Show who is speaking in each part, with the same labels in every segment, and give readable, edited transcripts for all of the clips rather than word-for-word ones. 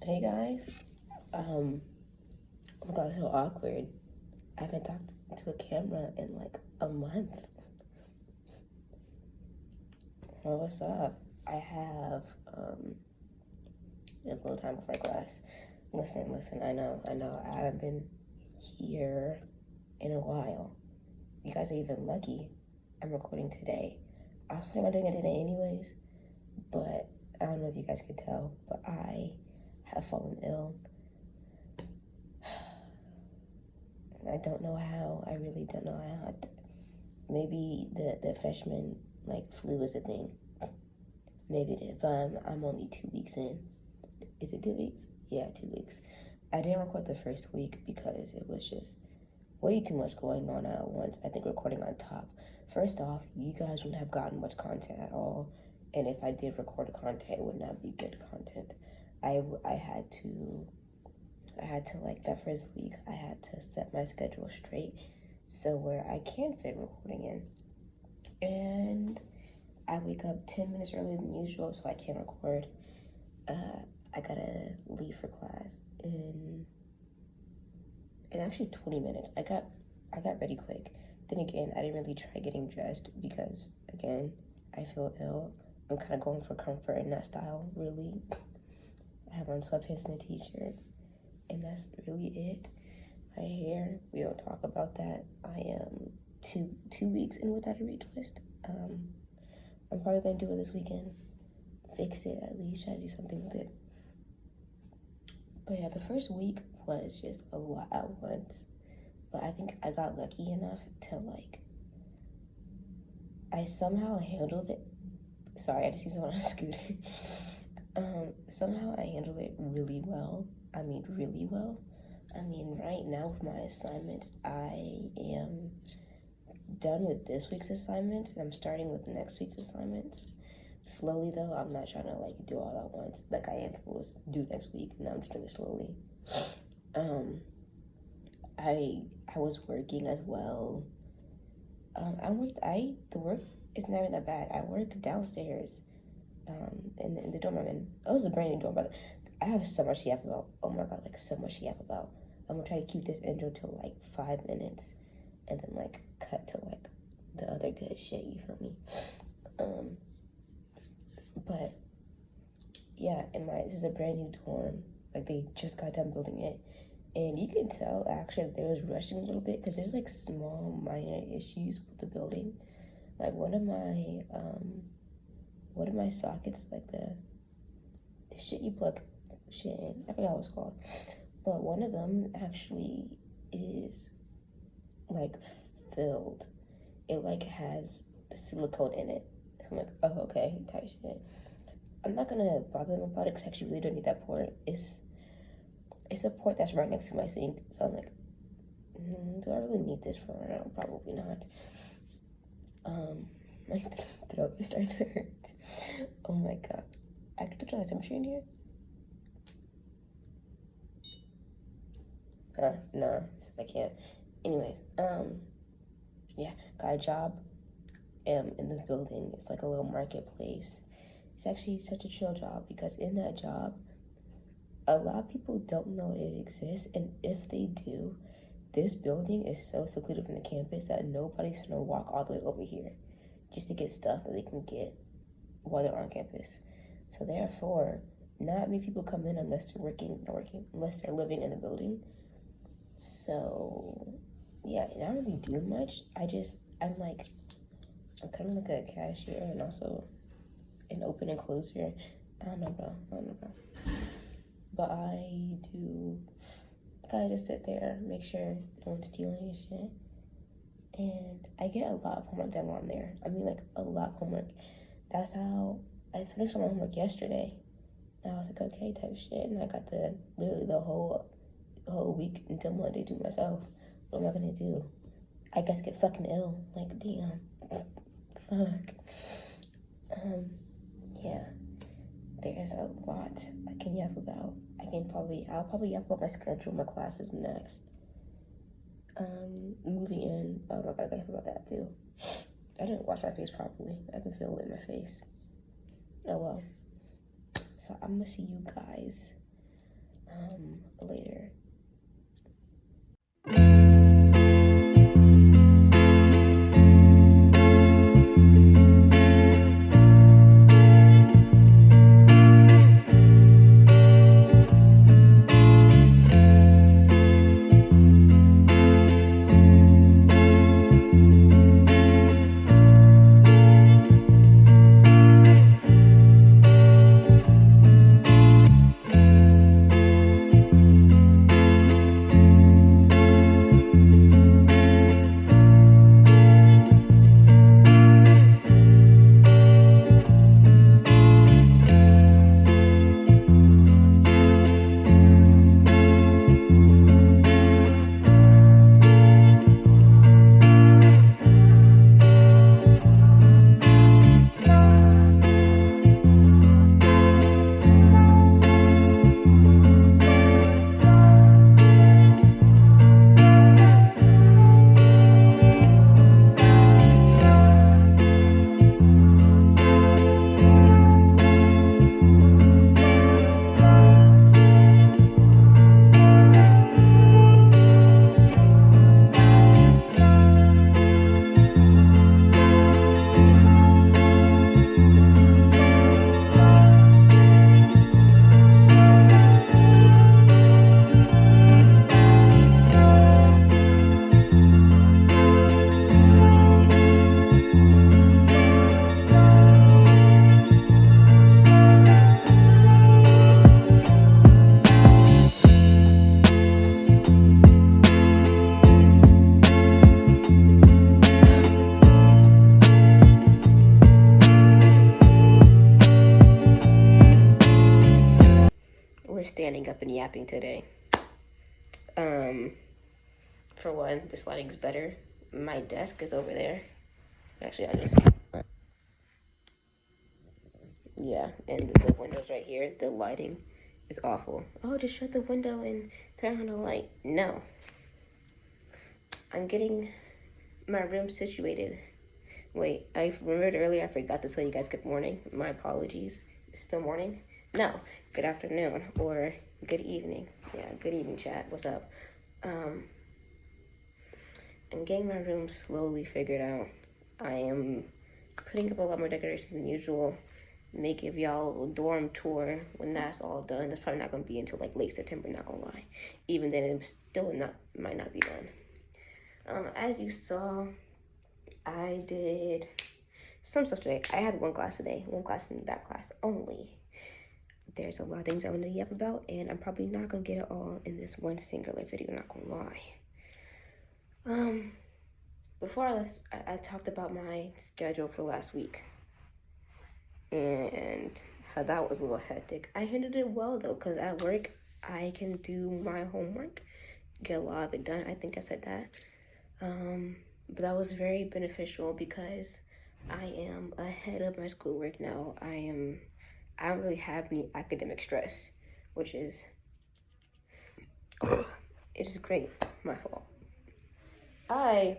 Speaker 1: Hey guys. Oh my god, so awkward. I haven't talked to a camera in like a month. Well, what's up? I have a little time before class. Listen, I know. I haven't been here in a while. You guys are even lucky. I'm recording today. I was planning on doing it today anyways, but I don't know if you guys could tell, but I have fallen ill. I don't know how. I really don't know how. Maybe the freshman like flu is a thing. Maybe it is, but I'm only 2 weeks in. Is it 2 weeks? Yeah, 2 weeks. I didn't record the first week because it was just way too much going on at once. I think recording on top. First off, you guys wouldn't have gotten much content at all, and if I did record content, it would not be good content. I had to like that first week. I had to set my schedule straight so where I can fit recording in, and I wake up 10 minutes earlier than usual, so I can't record. I gotta leave for class in actually 20 minutes. I got ready quick. Then again, I didn't really try getting dressed because again, I feel ill. I'm kind of going for comfort in that style, really. I have on sweatpants and a t-shirt, and that's really it. My hair, we don't talk about that. I am two weeks in without a retwist. I'm probably gonna do it this weekend. Fix it at least. Try to do something with it. But yeah, the first week was just a lot at once. But I think I got lucky enough to like. I somehow handled it. Sorry, I just see someone on a scooter. Somehow I handled it really well. I mean, really well. I mean, right now with my assignments, I am done with this week's assignments and I'm starting with next week's assignments. Slowly though, I'm not trying to like do all at once like I am supposed to do next week. No, I'm just doing it slowly. I was working as well. The work is not even that bad. I work downstairs, in the dorm I'm in. Oh, this is a brand new dorm, but I have so much to yap about. Oh my god, like so much to yap about. I'm gonna try to keep this intro to like 5 minutes, and then like cut to like the other good shit. You feel me? But yeah, this is a brand new dorm. Like they just got done building it, and you can tell actually they was rushing a little bit because there's like small minor issues with the building. Like one of my sockets, like the shit you plug shit in. I forgot what it's called, but one of them actually is like filled. It like has silicone in it. So I'm like, oh okay, tight shit. I'm not gonna bother them about it because I actually really don't need that port. It's a port that's right next to my sink. So I'm like, do I really need this for right now? Probably not. My throat is starting to hurt. Oh my god. I can control the temperature in here? No, I can't. Anyways, yeah, got a job in this building. It's like a little marketplace. It's actually such a chill job because in that job, a lot of people don't know it exists, and if they do, this building is so secluded from the campus that nobody's gonna walk all the way over here just to get stuff that they can get while they're on campus. So therefore, not many people come in unless they're unless they're living in the building. So yeah, and I don't really do much. I'm kind of like a cashier and also an open and closer. I don't know, bro. But I gotta just sit there, make sure no one's stealing and shit. And I get a lot of homework done while I'm there. I mean, like, a lot of homework. That's how I finished all my homework yesterday. And I was like, okay, type shit. And I got literally the whole week until Monday to myself. What am I gonna do? I guess get fucking ill. Like, damn. Fuck. Yeah. There's a lot I can yap about. I'll probably yap about my schedule, my classes next. Moving in. Oh my god, I gotta yap about that too. I didn't wash my face properly. I can feel it in my face. Oh well. So I'm gonna see you guys standing up and yapping today. For one, this lighting's better. My desk is over there. Actually, yeah, and the windows right here, the lighting is awful. Oh, just shut the window and turn on the light. No. I'm getting my room situated. Wait, I remembered earlier, I forgot to tell you guys good morning. My apologies. It's still morning? No, good afternoon or good evening. Yeah, good evening, chat. What's up? I'm getting my room slowly figured out. I am putting up a lot more decorations than usual. May give y'all a dorm tour when that's all done. That's probably not gonna be until like late September, not gonna lie. Even then, it still might not be done. As you saw, I did some stuff today. I had one class today, one class in that class only. There's a lot of things I want to yap about, and I'm probably not gonna get it all in this one singular video, not gonna lie. Before I left, I talked about my schedule for last week and how that was a little hectic. I handled it well though, because at work I can do my homework, get a lot of it done. I think I said that. But that was very beneficial because I am ahead of my schoolwork now. I don't really have any academic stress, which is it is great. My fault. I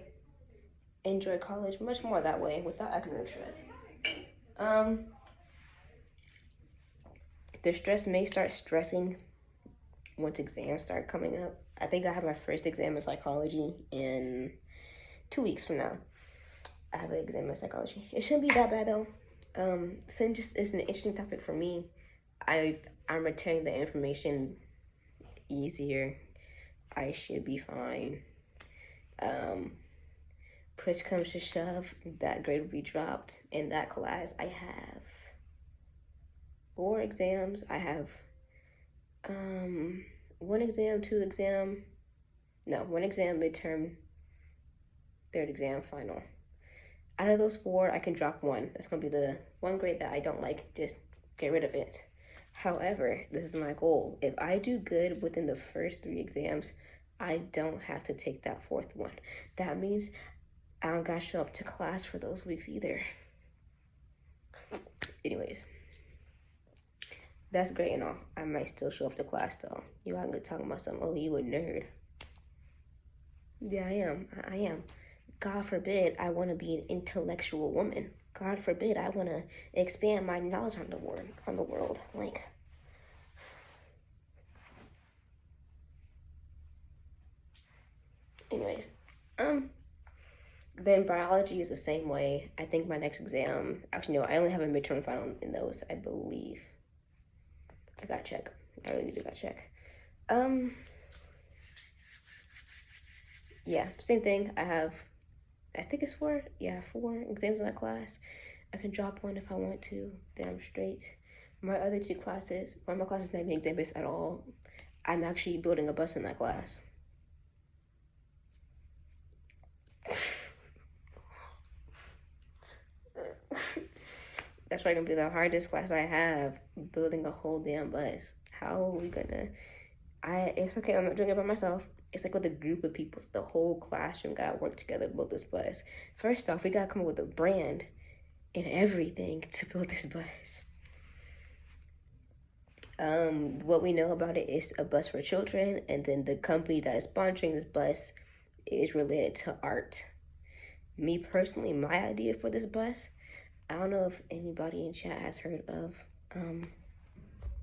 Speaker 1: enjoy college much more that way without academic stress. The stress may start stressing once exams start coming up. I think I have my first exam in psychology in 2 weeks from now. I have an exam in psychology. It shouldn't be that bad though. Since it's an interesting topic for me, I'm retaining the information easier. I should be fine. Push comes to shove, that grade will be dropped. In that class, I have 4 exams. I have 1 exam, 2 exam, no, 1 exam, midterm, 3rd exam, final. Out of those 4, I can drop 1. That's gonna be the 1 grade that I don't like, just get rid of it. However, this is my goal. If I do good within the first 3 exams, I don't have to take that 4th one. That means I don't gotta show up to class for those weeks either. Anyways, that's great and all. I might still show up to class though. You are gonna talk about something, oh, you a nerd. Yeah, I am. God forbid I want to be an intellectual woman. God forbid I want to expand my knowledge on the world. Like, anyways, then biology is the same way. I think my next exam, actually no, I only have a midterm final in those, I believe. I gotta check. I really do gotta check. Yeah, same thing. I think it's 4 exams in that class. I can drop 1 if I want to, then I'm straight. My other 2 classes, one of my classes not even exam based at all. I'm actually building a bus in that class. That's probably gonna be the hardest class I have, building a whole damn bus. How are we gonna, it's okay, I'm not doing it by myself. It's like with a group of people, so the whole classroom gotta work together to build this bus. First off, we gotta come up with a brand and everything to build this bus. What we know about it is a bus for children, and then the company that is sponsoring this bus is related to art. Me personally, my idea for this bus, I don't know if anybody in chat has heard of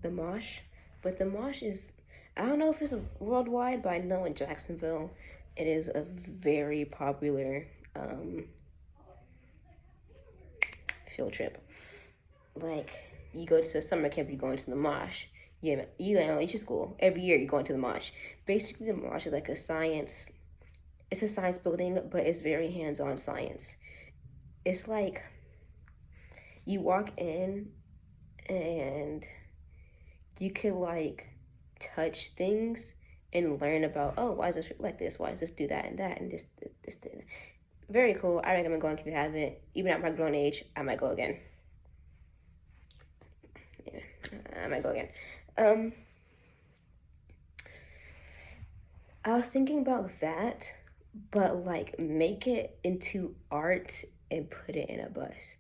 Speaker 1: the Mosh, but the Mosh is, I don't know if it's worldwide, but I know in Jacksonville, it is a very popular field trip. Like, you go to summer camp, you're going to the Mosh. You know, it's your school. Every year you're going to the Mosh. Basically, the Mosh is like it's a science building, but it's very hands-on science. It's like, you walk in and you can like touch things and learn about, oh, why is this like this? Why does this do that and that and this. Very cool. I recommend going if you haven't. Even at my grown age, I might go again. Yeah, I might go again. I was thinking about that, but like make it into art and put it in a bus.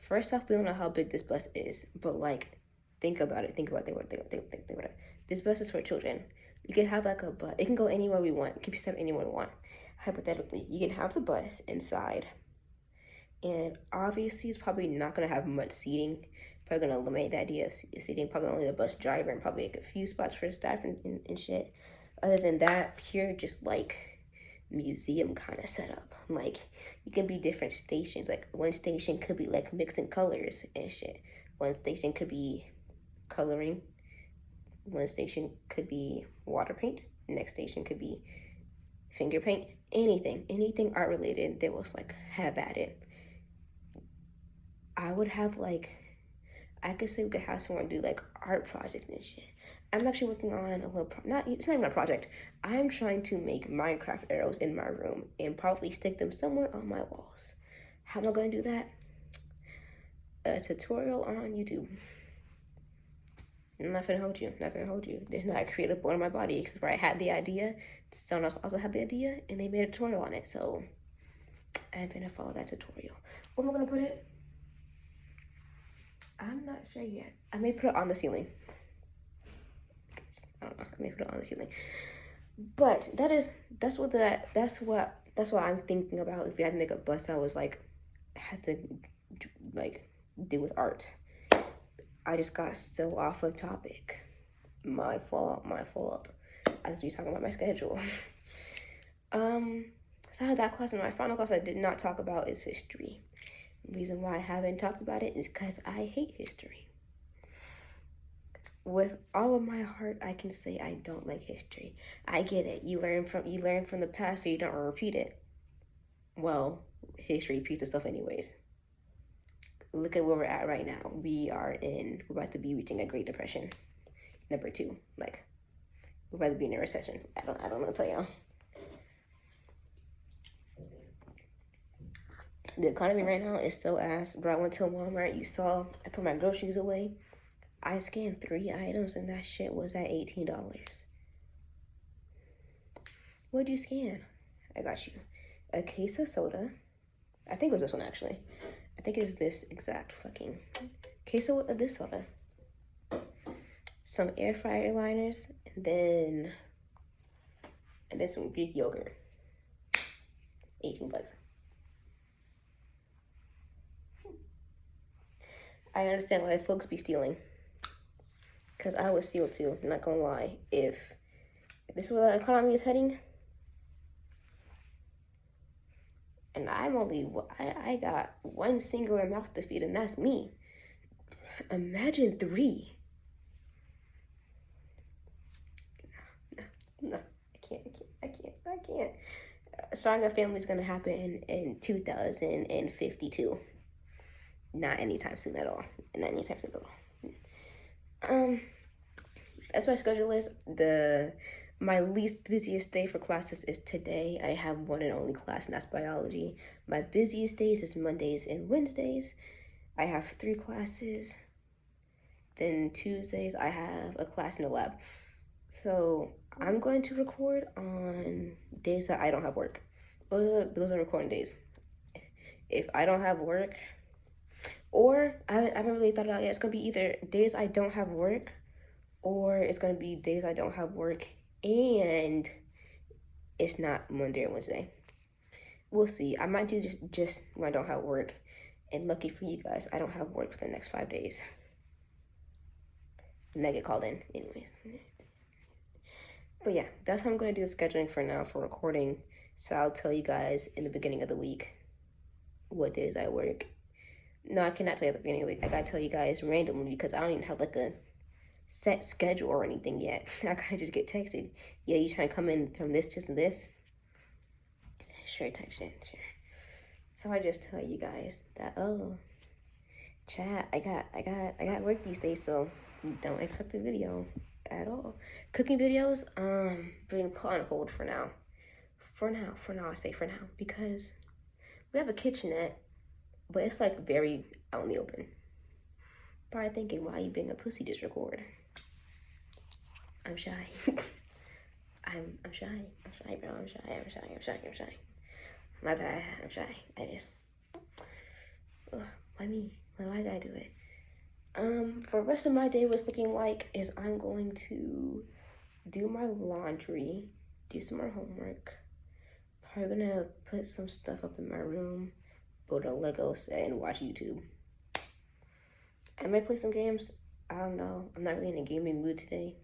Speaker 1: First off, we don't know how big this bus is, but like think about it. Think about it. This bus is for children. You can have like a bus. It can go anywhere we want. It can be set anywhere we want. Hypothetically, you can have the bus inside, and obviously it's probably not gonna have much seating. Probably gonna eliminate the idea of seating. Probably only the bus driver and probably like a few spots for the staff and shit. Other than that, pure just like museum kind of setup. Like you can be different stations. Like one station could be like mixing colors and shit. One station could be coloring. One station could be water paint. Next station could be finger paint. Anything art related. They was like have at it. I would have like, I could say we could have someone do like art projects and shit. I'm actually working on a little, it's not even a project. I'm trying to make Minecraft arrows in my room and probably stick them somewhere on my walls. How am I going to do that? A tutorial on YouTube. I'm not gonna hold you. There's not a creative board in my body except for I had the idea. Someone else also had the idea and they made a tutorial on it. So I'm gonna follow that tutorial. Where am I gonna put it? I'm not sure yet. I may put it on the ceiling. I don't know. I may put it on the ceiling. But that's what I'm thinking about. If we had to make a bus, I was like, had to like do with art. I just got so off of topic. My fault. I was talking about my schedule. So I had that class, and my final class I did not talk about is history. The reason why I haven't talked about it is because I hate history. With all of my heart, I can say I don't like history. I get it. You learn from the past so you don't repeat it. Well, history repeats itself anyways. Look at where we're at right now. We're about to be reaching a Great Depression. Number 2. Like, we're about to be in a recession. I don't know what to tell y'all. The economy right now is so ass. Bro, I went to Walmart. You saw I put my groceries away. I scanned 3 items and that shit was at $18. What'd you scan? I got you a case of soda. I think it was this one actually. I think it's this exact fucking case of this soda. Some air fryer liners, and then some Greek yogurt. 18 bucks. I understand why folks be stealing. Because I would steal too, I'm not gonna lie. If this is where the economy is heading, and I got one singular mouth to feed, and that's me. Imagine 3. No, I can't. Starting a family is gonna happen in 2052. Not anytime soon at all. As my schedule is, my least busiest day for classes is today. I have one and only class, and that's biology. My busiest days is Mondays and Wednesdays. I have 3 classes. Then Tuesdays I have a class in the lab. So I'm going to record on days that I don't have work. Those are recording days. If I don't have work, or I haven't really thought about it yet. It's gonna be either days I don't have work, or it's gonna be days I don't have work and it's not Monday or Wednesday. We'll see. I might do just when I don't have work. And lucky for you guys, I don't have work for the next 5 days. And I get called in anyways. But yeah, that's how I'm gonna do the scheduling for now for recording. So I'll tell you guys in the beginning of the week what days I work. No, I cannot tell you at the beginning of the week. I gotta tell you guys randomly because I don't even have like a set schedule or anything yet. I kind of just get texted. Yeah, you trying to come in from this to this? Sure, type shit, sure. So I just tell you guys that, oh, chat, I got work these days, so don't expect a video at all. Cooking videos, being put on hold for now. I say for now, because we have a kitchenette, but it's like very out in the open. Probably thinking, why you being a pussy, just record. I'm shy. I'm shy. I'm shy, bro. I'm shy. I'm shy. I'm shy. I'm shy. My bad. I'm shy. I just. Ugh, why me? Why did I do it? For the rest of my day, what's looking like is I'm going to do my laundry, do some more homework. Probably gonna put some stuff up in my room, build a Lego set, and watch YouTube. I might play some games. I don't know. I'm not really in a gaming mood today,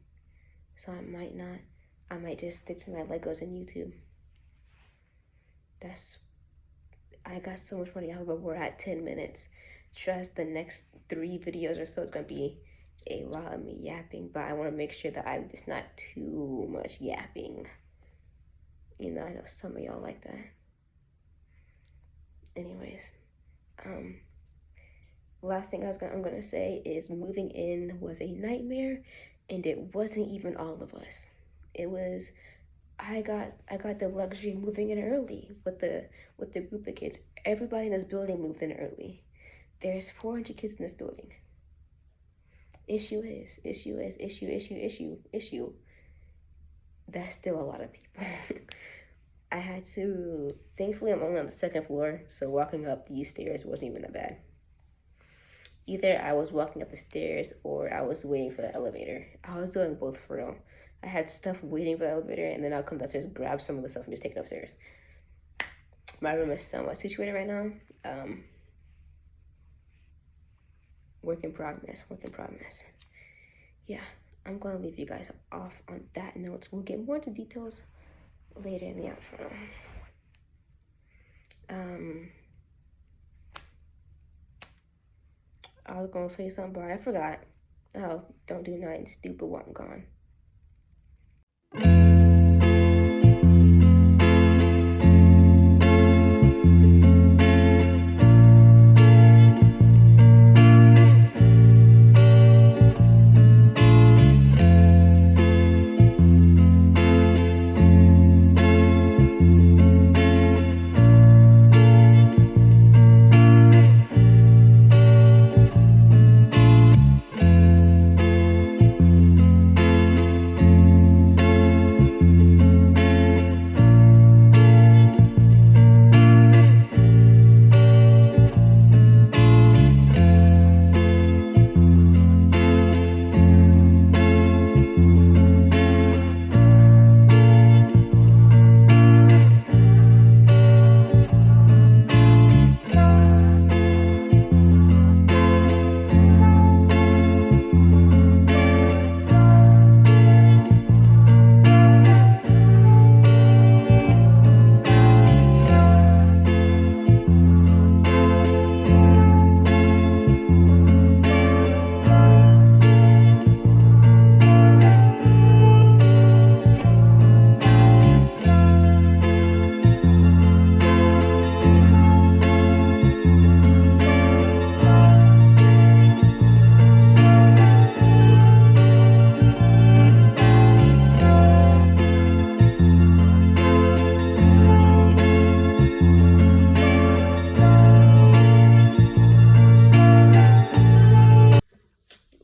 Speaker 1: so I might not. I might just stick to my Legos and YouTube. I got so much money out, but we're at 10 minutes. Trust the next 3 videos or so is gonna be a lot of me yapping, but I want to make sure that I'm just not too much yapping. I know some of y'all like that. Anyways, last thing I'm gonna say is moving in was a nightmare, and it wasn't even all of us. It was I got the luxury of moving in early with the group of kids. Everybody in this building moved in early. There's 400 kids in this building. Issue. That's still a lot of people. I had to, thankfully I'm only on the 2nd floor, so walking up these stairs wasn't even that bad. Either I was walking up the stairs or I was waiting for the elevator. I was doing both for real. I had stuff waiting for the elevator, and then I'll come downstairs, grab some of the stuff, and just take it upstairs. My room is somewhat situated right now. Work in progress. Yeah, I'm going to leave you guys off on that note. We'll get more into details later in the outro. I was going to say something, but I forgot. Oh, don't do nothing stupid while I'm gone.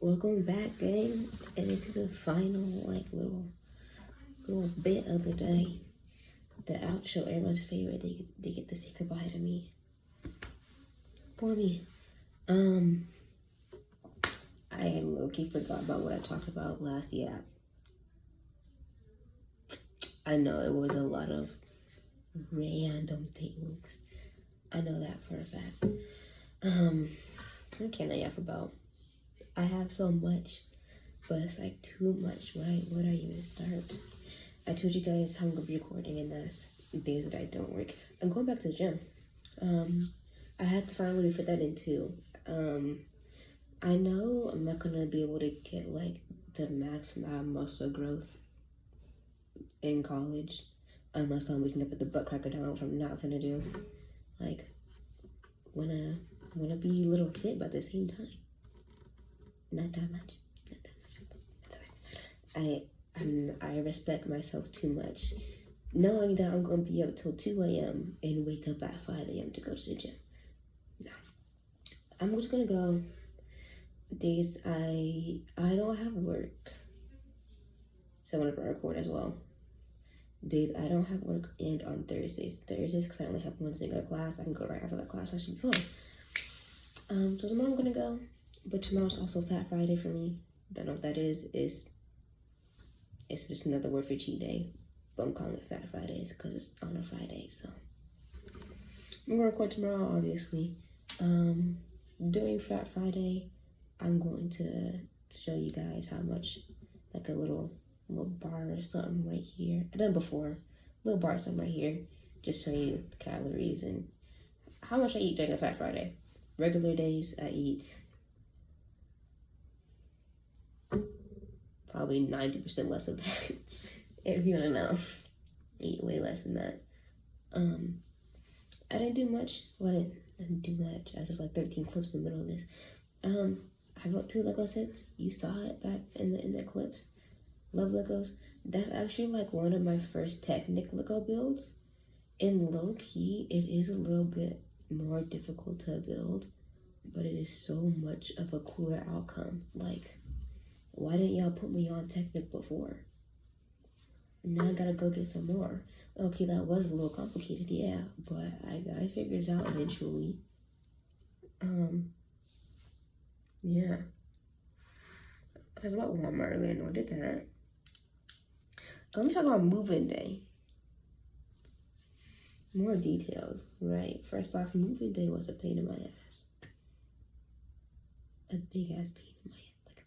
Speaker 1: Welcome back, gang, and into the final little bit of the day, the outro, everyone's favorite. They get to say goodbye to me. For me, I low-key forgot about what I talked about last year. I know it was a lot of random things. I know that for a fact. What can I yap about? I have so much, but it's like too much. What are you to start? I told you guys how I'm gonna be recording, and that's days that I don't work. I'm going back to the gym. I had to find a way to fit that in too. I know I'm not gonna be able to get like the max amount of muscle growth in college unless I'm waking up with the butt cracker down, which I'm not gonna do. Like, wanna be a little fit, but at the same time, not that much. I respect myself too much, knowing that I'm gonna be up till 2 a.m. and wake up at 5 a.m. to go to the gym. No, I'm just gonna go days I don't have work, so I'm gonna record as well. days I don't have work, and on Thursdays. Thursdays, because I only have one single class, I can go right after that class. I should be fine. So tomorrow I'm gonna go, but tomorrow's also Fat Friday for me. Don't know what that is. It's just another word for cheat day, but I'm calling it Fat Fridays because it's on a Friday. So I'm gonna record tomorrow, obviously. During Fat Friday, I'm going to show you guys how much, like a little bar or something right here. I've done before, little bar something right here, just show you the calories and how much I eat during a Fat Friday. Regular days, I eat probably 90% less of that. If you wanna know, I eat way less than that. I didn't do much. Well, I didn't do much. I was just like 13 clips in the middle of this. I bought 2 Lego sets. You saw it back in the clips. Love Legos. That's actually like one of my first Technic Lego builds. And low key, it is a little bit more difficult to build, but it is so much of a cooler outcome. Like, why didn't y'all put me on Technic before? Now I gotta go get some more. Okay, that was a little complicated, yeah, but I figured it out eventually. Yeah. I talked about Walmart earlier, no, I did that. Let me talk about moving day. More details, right? First off, moving day was a pain in my ass. A big ass pain in my ass. Like,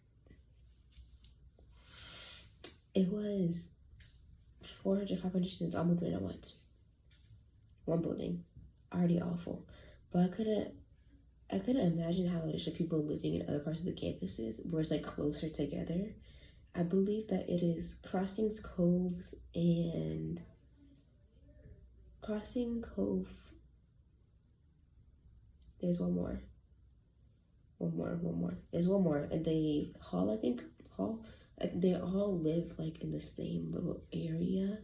Speaker 1: it was 400, 500 students all moving in at once. One building. Already awful. But I couldn't imagine how it is for people living in other parts of the campuses where it's like closer together. I believe that it is Crossings Coves and Crossing Cove. There's one more. There's one more. And they they all live like in the same little area.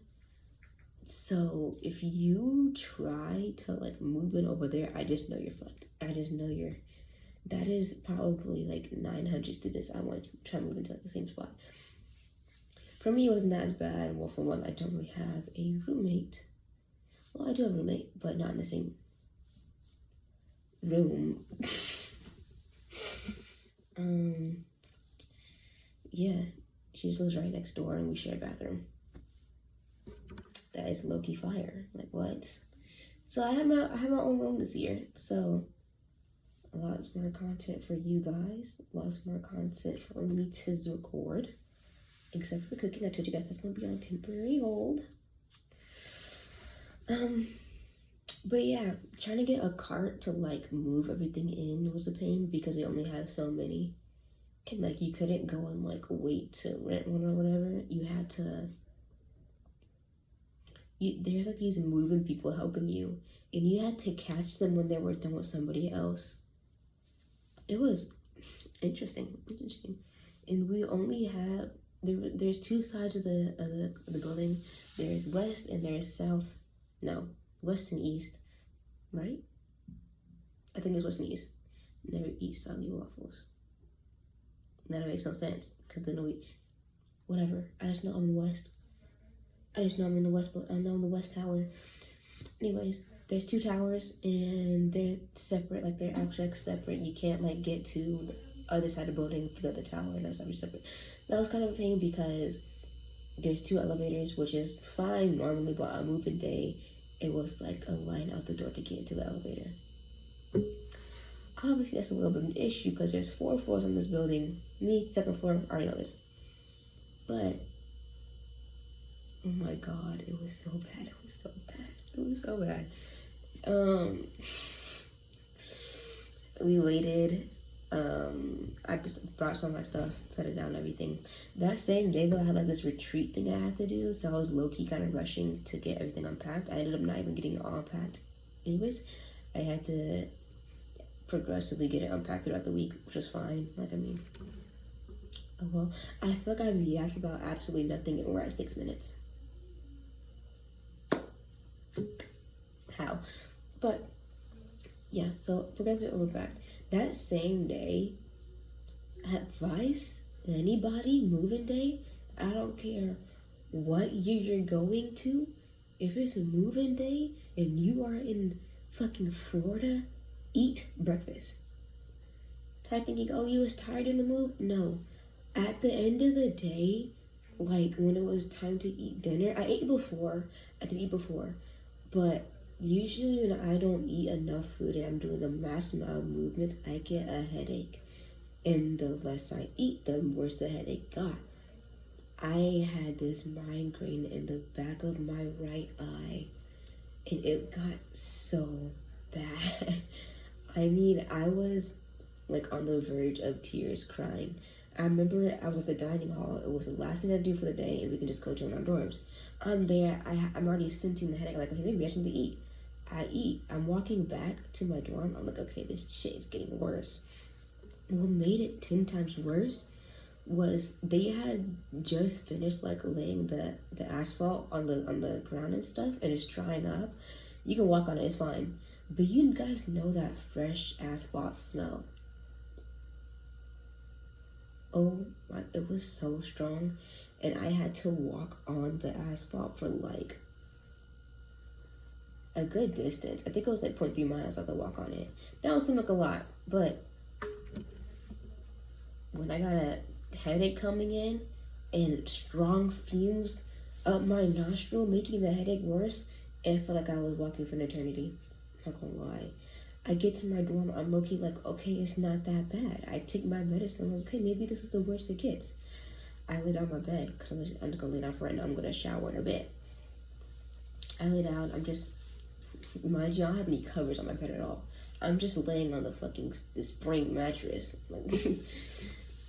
Speaker 1: So if you try to like move it over there, I just know you're fucked. That is probably like 900 students I want to try to move into like the same spot. For me, it wasn't as bad. Well, for one, I don't really have a roommate. Well, I do have a roommate, but not in the same room. Yeah, she just lives right next door and we share a bathroom. That is low-key fire. Like, what? So I have my own room this year, so lots more content for you guys, lots more content for me to record, except for the cooking. I told you guys that's gonna be on temporary hold. But yeah, trying to get a cart to like move everything in was a pain because they only have so many, and like you couldn't go and like wait to rent one or whatever. You had to. There's like these moving people helping you, and you had to catch them when they were done with somebody else. It was interesting, and we only have there's 2 sides of the building. There's west and there's south. No, west and east, right? I think it's west and east. Never eat soggy waffles. That makes no sense because then whatever. I just know I'm in the west. I just know I'm in the west, but I know I'm the west tower. Anyways, there's 2 towers and they're separate. Like they're actually like separate. You can't like get to the other side of the building through the other tower, and that's separate. That was kind of a pain because there's 2 elevators, which is fine normally, but on moving day, it was like a line out the door to get into the elevator. Obviously, that's a little bit of an issue because there's 4 floors on this building. Me, 2nd floor, I already know this. But oh my god, it was so bad. It was so bad. We waited. I just brought some of my stuff, set it down and everything. That same day though, I had like this retreat thing I had to do, so I was low-key kind of rushing to get everything unpacked. I ended up not even getting it all unpacked. Anyways, I had to progressively get it unpacked throughout the week, which was fine. Like, I mean, oh well. I feel like I reacted about absolutely nothing and we're at 6 minutes. How? But yeah, so progressive over back. That same day, at Vice, anybody moving day, I don't care what year you're going to, if it's a move-in day and you are in fucking Florida, eat breakfast. Probably thinking, oh, you was tired in the move? No. At the end of the day, like when it was time to eat dinner, I did eat before, but usually when I don't eat enough food and I'm doing a mass amount of movements, I get a headache. And the less I eat, the worse the headache got. I had this migraine in the back of my right eye, and it got so bad. I mean, I was like on the verge of tears crying. I remember I was at the dining hall. It was the last thing I do for the day, and we can just go chill in our dorms. I'm there. I'm already sensing the headache. Like, okay, maybe I shouldn't eat. I eat. I'm walking back to my dorm. I'm like, okay, this shit is getting worse. What made it 10 times worse was they had just finished like laying the asphalt on the ground and stuff, and it's drying up. You can walk on it, it's fine. But you guys know that fresh asphalt smell. Oh my, it was so strong, and I had to walk on the asphalt for like a good distance. I think it was like 0.3 miles I had to walk on it. That don't seem like a lot, but when I got a headache coming in and strong fumes up my nostril, making the headache worse, it felt like I was walking for an eternity. I'm not gonna lie. I get to my dorm, I'm looking like, okay, it's not that bad. I take my medicine, like, okay, maybe this is the worst it gets. I lay down on my bed, because I'm just gonna lay down for right now. I'm gonna shower in a bit. I lay down, I'm just, mind you, I don't have any covers on my bed at all. I'm just laying on the spring mattress.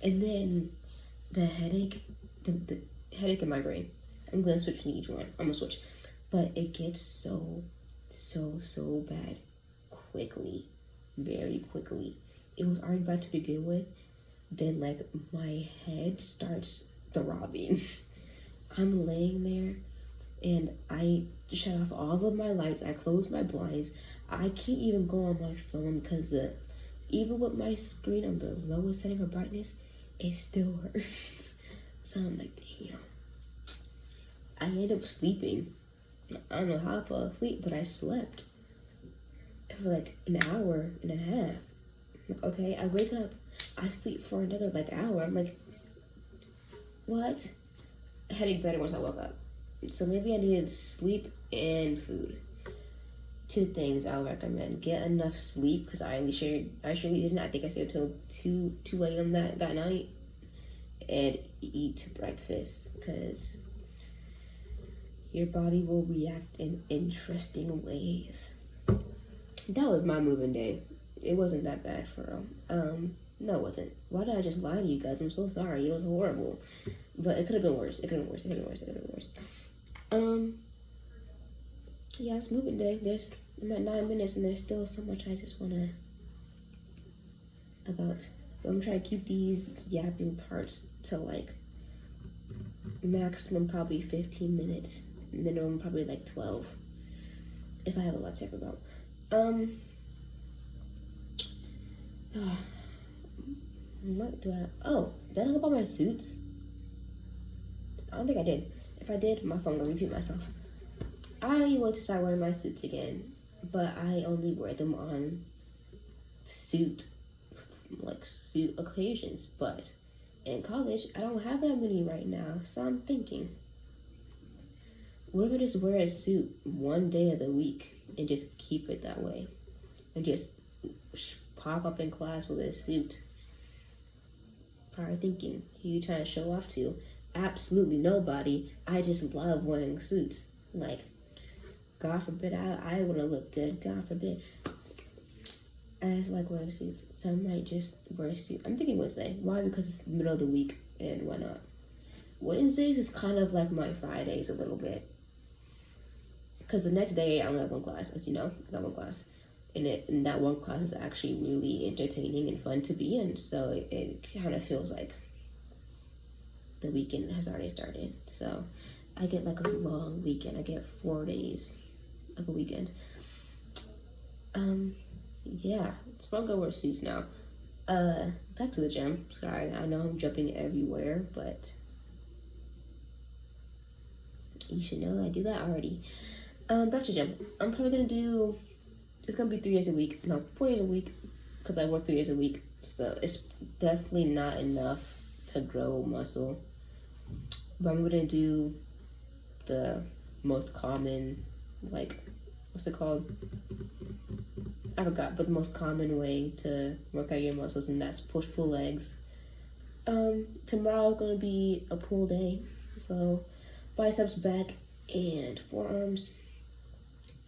Speaker 1: And then the headache, the headache and migraine. I'm gonna switch from each one. I'm gonna switch. But it gets so bad quickly. Very quickly. It was already bad to begin with. Then like my head starts throbbing. I'm laying there and I shut off all of my lights. I close my blinds. I can't even go on my phone because even with my screen on the lowest setting of brightness, it still hurts. So I'm like, damn. I ended up sleeping. I don't know how I fell asleep, but I slept for like an hour and a half. Like, okay, I wake up, I sleep for another like hour. I'm like, what? Headache better once I woke up. So maybe I needed sleep and food. 2 things I'll recommend. Get enough sleep, because I surely didn't. I think I stayed till 2 a.m. that night. And eat breakfast, because your body will react in interesting ways. That was my moving day. It wasn't that bad for real. No, it wasn't. Why did I just lie to you guys? I'm so sorry. It was horrible. But it could have been worse. It could have been worse. It could have been worse. It could have been worse. Yeah, it's moving day. I'm at 9 minutes and there's still so much I just wanna about. But I'm trying to keep these yapping parts to like maximum probably 15 minutes. Minimum probably like 12. If I have a lot to talk about. What do I? Oh, did I talk about my suits? I don't think I did. If I did, my phone will repeat myself. I want to start wearing my suits again, but I only wear them on suit occasions. But in college, I don't have that many right now, so I'm thinking, what if I just wear a suit one day of the week and just keep it that way, and just pop up in class with a suit? Probably thinking, who you trying to show off to? Absolutely nobody. I just love wearing suits. Like, God forbid I want to look good. God forbid. I just like wearing suits, so I might just wear a suit. I'm thinking Wednesday. Why? Because it's the middle of the week, and why not? Wednesdays is kind of like my Fridays a little bit, because the next day I only have one class, as you know. I got one class, and that one class is actually really entertaining and fun to be in. So it kind of feels like the weekend has already started. So I get like a long weekend. I get 4 days of a weekend. Yeah, so I'm gonna wear suits now. Back to the gym. Sorry, I know I'm jumping everywhere, but You should know I do that already. Back to gym. I'm probably gonna do. It's gonna be 3 days a week. No, 4 days a week, because I work 3 days a week. So it's definitely not enough to grow muscle. But I'm gonna do the most common, like, what's it called? I forgot, but the most common way to work out your muscles, and that's push-pull legs. Tomorrow's gonna be a pull day, so biceps, back, and forearms.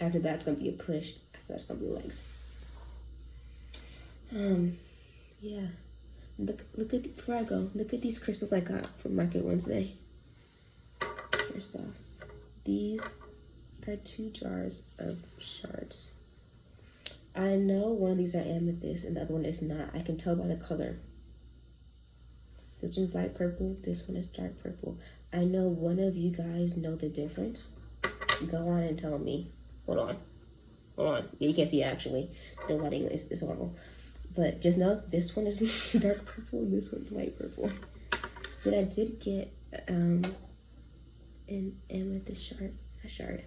Speaker 1: After that's gonna be a push. After that's gonna be legs. Yeah. Look at before I go. Look at these crystals I got from Market Wednesday. First off, these are 2 jars of shards. I know one of these are amethyst and the other one is not. I can tell by the color. This one's light purple, this one is dark purple. I know one of you guys know the difference. Go on and tell me. Hold on. Yeah, you can't see it actually. The lighting is horrible. But just know this one is dark purple and this one's light purple. But I did get an amethyst shard.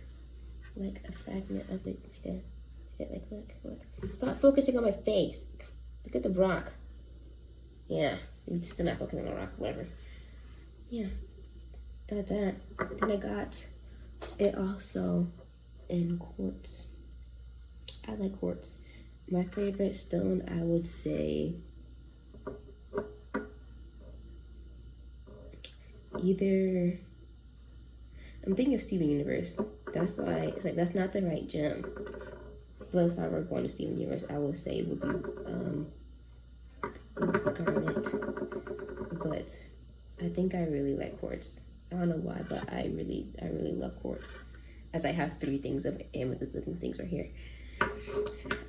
Speaker 1: Like a fragment of it. Look. Stop focusing on my face. Look at the rock. Yeah, you're still not focusing on the rock, whatever. Yeah, got that. Then I got it also in quartz. I like quartz. My favorite stone, I would say, either, I'm thinking of Steven Universe. That's why, it's like, that's not the right gem. But if I were going to Steven Universe, I would say it would be garnet. But I think I really like quartz. I don't know why, but I really love quartz. As I have 3 things of amethyst looking things right here.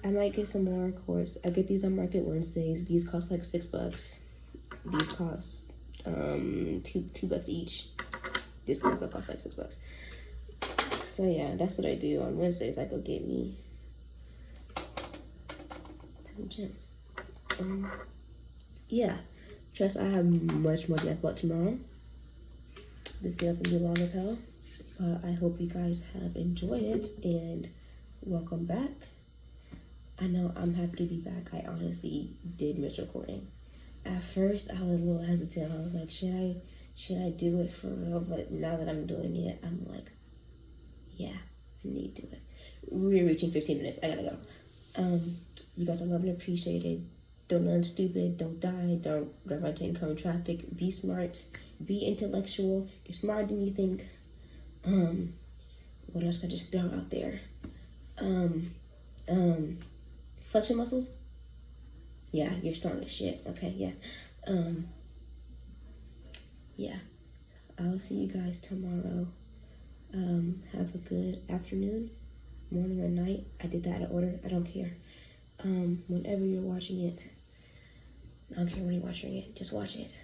Speaker 1: I might get some more quartz. I get these on Market Wednesdays. These cost like $6. These cost $2 each. This also costs like $6. So yeah, that's what I do on Wednesdays. I go get me some gems. Yeah, trust I have much more to talk about tomorrow. This video's gonna be long as hell, but I hope you guys have enjoyed it and welcome back. I know I'm happy to be back. I honestly did miss recording. At first, I was a little hesitant. I was like, should I do it for real? But now that I'm doing it, I'm like, yeah, I need to do it. We're reaching 15 minutes. I gotta go. You guys are loved and appreciated. Don't run stupid. Don't die. Don't run into incoming traffic. Be smart. Be intellectual. You're smarter than you think. What else can I just throw out there? Flexion muscles. Yeah, you're strong as shit. Okay, yeah. Yeah. I'll see you guys tomorrow. Have a good afternoon, morning, or night. I did that out of order. I don't care. Whenever you're watching it, I don't care when you're watching it. Just watch it.